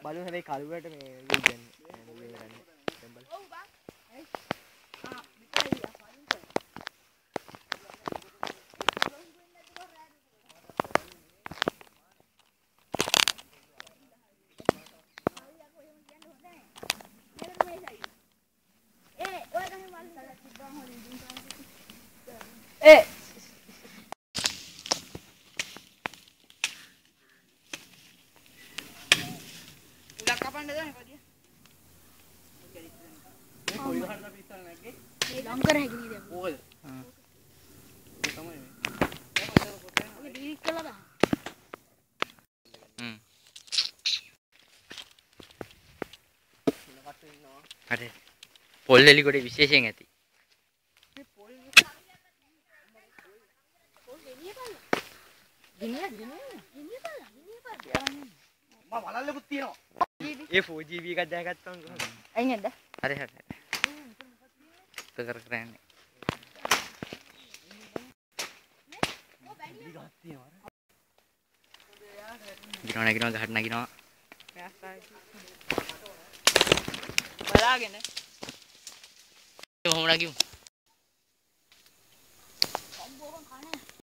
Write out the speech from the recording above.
බලමු හැබැයි කලුවට මේ කියන්නේ ඔව් බා लंकर है कि नहीं देखो वो हां ये समझ में ये डिलीट कर लगा अरे पोल लेली कोटे विशेषයෙන් ඇති මේ පොල් ගෙනිය බලන්න ගෙනිය බලන්න මම බලල්ලකුත් තියෙනවා ඒ 4GB එකක් දැනගත්තම කොහොමද අයි නේද හරි හරි කර කරන්නේ ගිනවන ගහට නගිනවා බලාගෙන කොහොම නගිමු